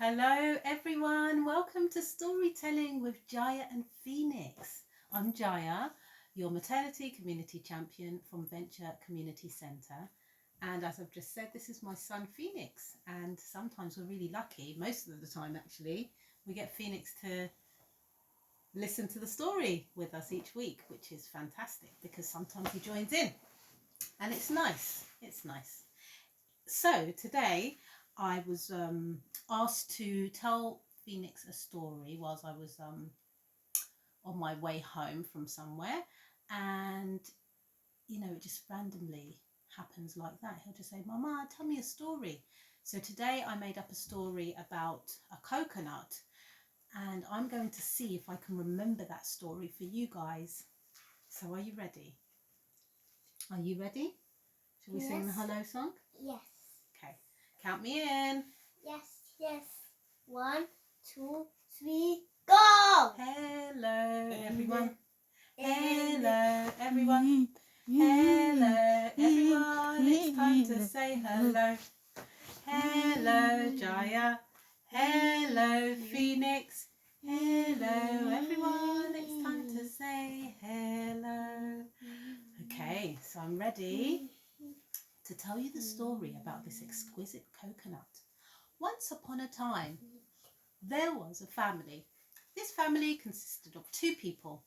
Hello everyone, welcome to Storytelling with Jaya and Phoenix. I'm Jaya, your maternity community champion from Venture Community Centre, and as I've just said, this is my son Phoenix, and sometimes we're really lucky, most of the time actually, we get Phoenix to listen to the story with us each week, which is fantastic because sometimes he joins in and it's nice. So today I was asked to tell Phoenix a story whilst I was on my way home from somewhere, and it just randomly happens like that. He'll just say, "Mama, tell me a story." So today I made up a story about a coconut, and I'm going to see if I can remember that story for you guys. So are you ready? Are you ready? Shall we sing the hello song? Yes. Okay, count me in. Yes. 1, 2, 3, go! Hello everyone. Hello everyone. Hello everyone. It's time to say hello. Hello Jaya. Hello Phoenix. Hello everyone. It's time to say hello. Okay, so I'm ready to tell you the story about this exquisite coconut. Once upon a time, there was a family. This family consisted of two people,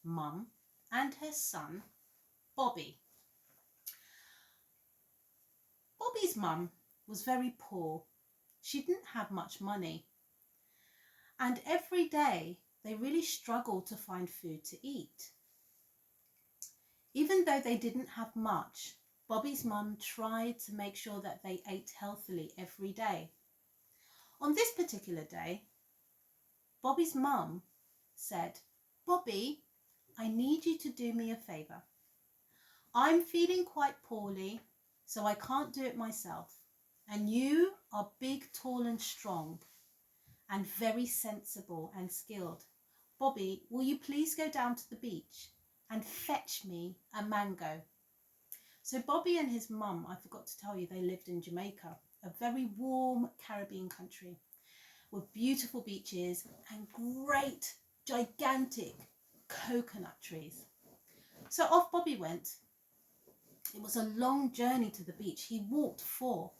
Mum and her son, Bobby. Bobby's mum was very poor. She didn't have much money. And every day they really struggled to find food to eat. Even though they didn't have much, Bobby's mum tried to make sure that they ate healthily every day. On this particular day, Bobby's mum said, "Bobby, I need you to do me a favour. I'm feeling quite poorly, so I can't do it myself. And you are big, tall and strong and very sensible and skilled. Bobby, will you please go down to the beach and fetch me a mango?" So Bobby and his mum, I forgot to tell you, they lived in Jamaica, a very warm Caribbean country with beautiful beaches and great, gigantic coconut trees. So off Bobby went. It was a long journey to the beach. He walked for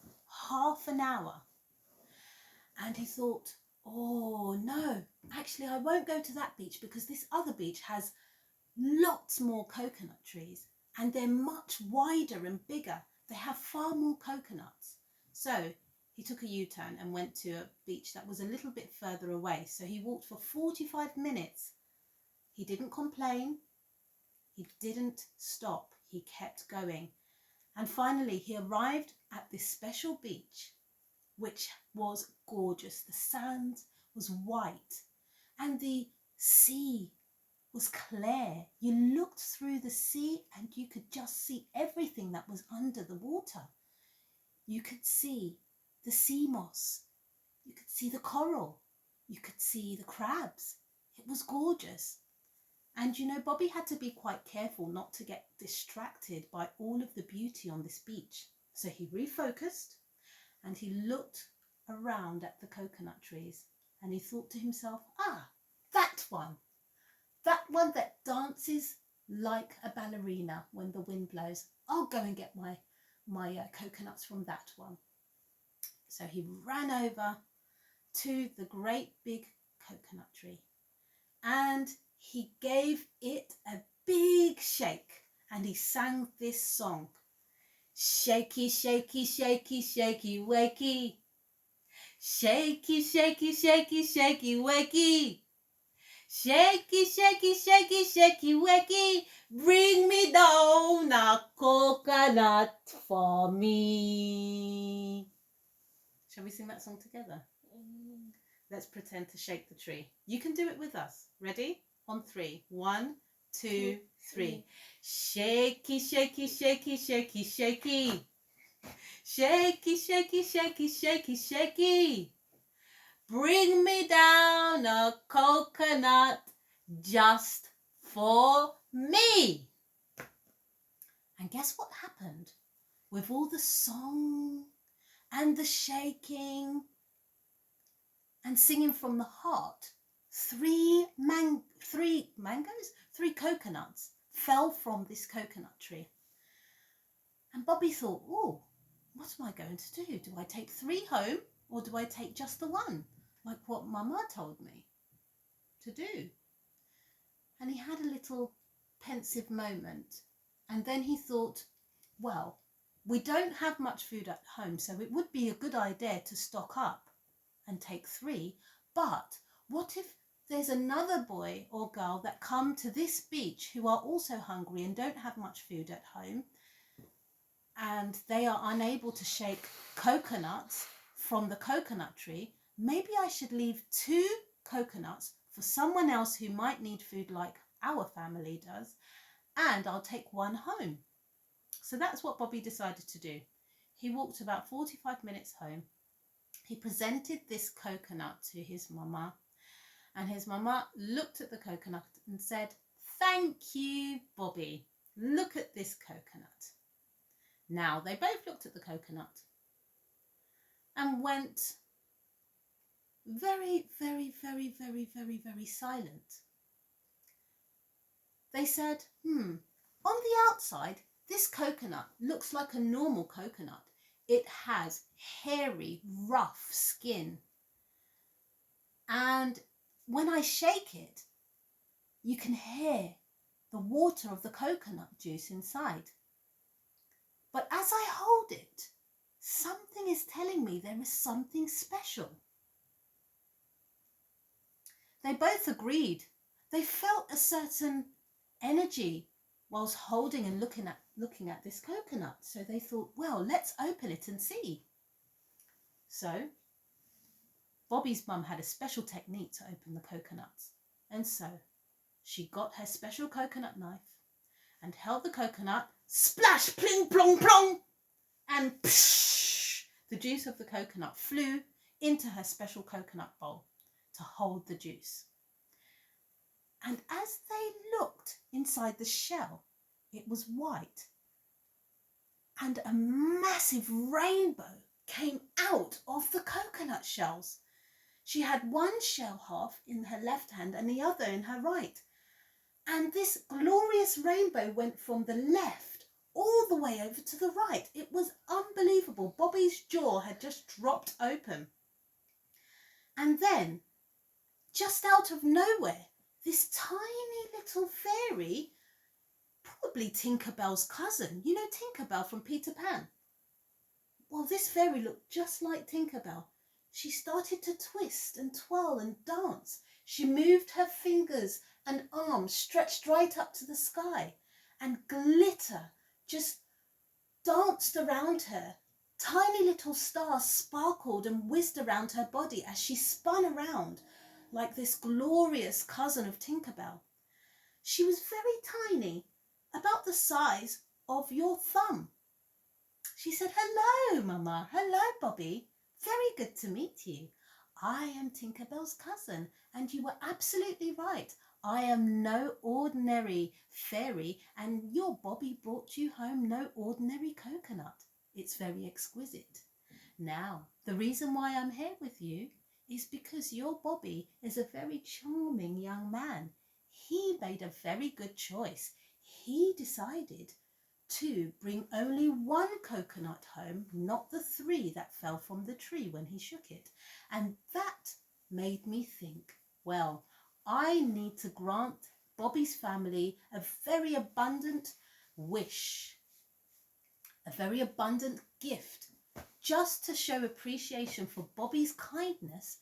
half an hour and he thought, "Oh no, actually I won't go to that beach because this other beach has lots more coconut trees and they're much wider and bigger. They have far more coconuts." So he took a U-turn and went to a beach that was a little bit further away. So he walked for 45 minutes. He didn't complain. He didn't stop. He kept going. And finally he arrived at this special beach, which was gorgeous. The sand was white and the sea was clear. You looked through the sea and you could just see everything that was under the water. You could see the sea moss. You could see the coral. You could see the crabs. It was gorgeous. And Bobby had to be quite careful not to get distracted by all of the beauty on this beach. So he refocused and he looked around at the coconut trees and he thought to himself, that one that dances like a ballerina when the wind blows. I'll go and get my coconuts from that one. So he ran over to the great big coconut tree and he gave it a big shake and he sang this song: "Shaky, shaky, shaky, shaky, wakey. Shaky, shaky, shaky, shaky, wakey. Shaky, shaky, shaky, shaky, wakey. Bring me down a coconut for me." Shall we sing that song together? Let's pretend to shake the tree. You can do it with us. Ready? On 3. 1, 2, 3. Shaky, shaky, shaky, shaky, shaky. Shaky, shaky, shaky, shaky, shaky. Bring me down a coconut just for me. And guess what happened? With all the song and the shaking, and singing from the heart, three coconuts fell from this coconut tree. And Bobby thought, oh, what am I going to do? Do I take 3 home or do I take just the one, like what Mama told me to do? And he had a little pensive moment. And then he thought, well, we don't have much food at home, so it would be a good idea to stock up and take 3. But what if there's another boy or girl that come to this beach who are also hungry and don't have much food at home, and they are unable to shake coconuts from the coconut tree? Maybe I should leave 2 coconuts for someone else who might need food like our family does, and I'll take 1 home. So that's what Bobby decided to do. He walked about 45 minutes home. He presented this coconut to his mama, and his mama looked at the coconut and said, "Thank you, Bobby. Look at this coconut." Now they both looked at the coconut and went very, very, very, very, very, very silent. They said, on the outside, this coconut looks like a normal coconut. It has hairy, rough skin. And when I shake it, you can hear the water of the coconut juice inside. But as I hold it, something is telling me there is something special. They both agreed. They felt a certain energy whilst holding and looking at this coconut. So they thought, well, let's open it and see. So Bobby's mum had a special technique to open the coconuts. And so she got her special coconut knife and held the coconut, splash, pling, plong, plong, and psh, the juice of the coconut flew into her special coconut bowl to hold the juice. And as they looked inside the shell, it was white, and a massive rainbow came out of the coconut shells. She had one shell half in her left hand and the other in her right. And this glorious rainbow went from the left all the way over to the right. It was unbelievable. Bobby's jaw had just dropped open. And then, just out of nowhere, this tiny little fairy, probably Tinkerbell's cousin, you know Tinkerbell from Peter Pan. Well, this fairy looked just like Tinkerbell. She started to twist and twirl and dance. She moved her fingers and arms stretched right up to the sky, and glitter just danced around her. Tiny little stars sparkled and whizzed around her body as she spun around like this glorious cousin of Tinkerbell. She was very tiny, about the size of your thumb. She said, "Hello, Mama. Hello, Bobby. Very good to meet you. I am Tinkerbell's cousin, and you were absolutely right. I am no ordinary fairy, and your Bobby brought you home no ordinary coconut. It's very exquisite. Now, the reason why I'm here with you is because your Bobby is a very charming young man. He made a very good choice. He decided to bring only 1 coconut home, not the 3 that fell from the tree when he shook it. And that made me think, well, I need to grant Bobby's family a very abundant wish, a very abundant gift. Just to show appreciation for Bobby's kindness,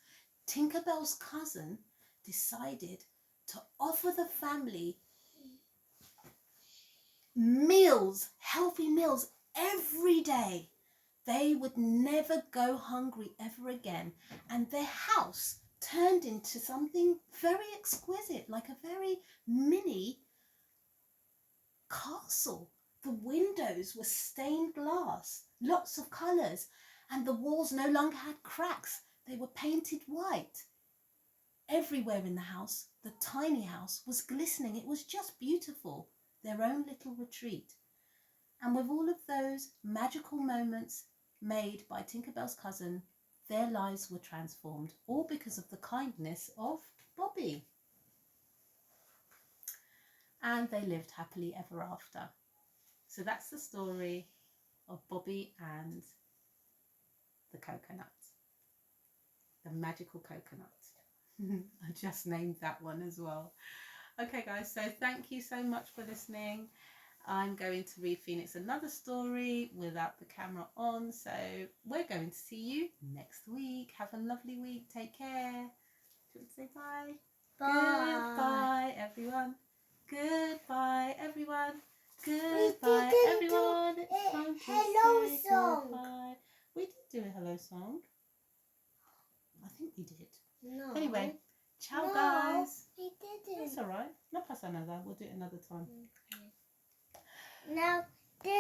Tinkerbell's cousin decided to offer the family meals, healthy meals every day. They would never go hungry ever again, and their house turned into something very exquisite, like a very mini castle. The windows were stained glass, lots of colours, and the walls no longer had cracks. They were painted white. Everywhere in the house, the tiny house, was glistening. It was just beautiful. Their own little retreat. And with all of those magical moments made by Tinkerbell's cousin, their lives were transformed, all because of the kindness of Bobby. And they lived happily ever after. So that's the story of Bobby and the coconut, the magical coconut. I just named that one as well. Okay guys, so thank you so much for listening. I'm going to read Phoenix another story without the camera on, so we're going to see you next week. Have a lovely week. Take care. Do you want to say bye? Bye. Goodbye everyone. Goodbye everyone. We Goodbye didn't everyone. do It's time to hello say song. goodbye. We did do a hello song. I think we did. No. Anyway, ciao No, guys. we didn't. That's alright. No pasa nada. We'll do it another time. Okay. Now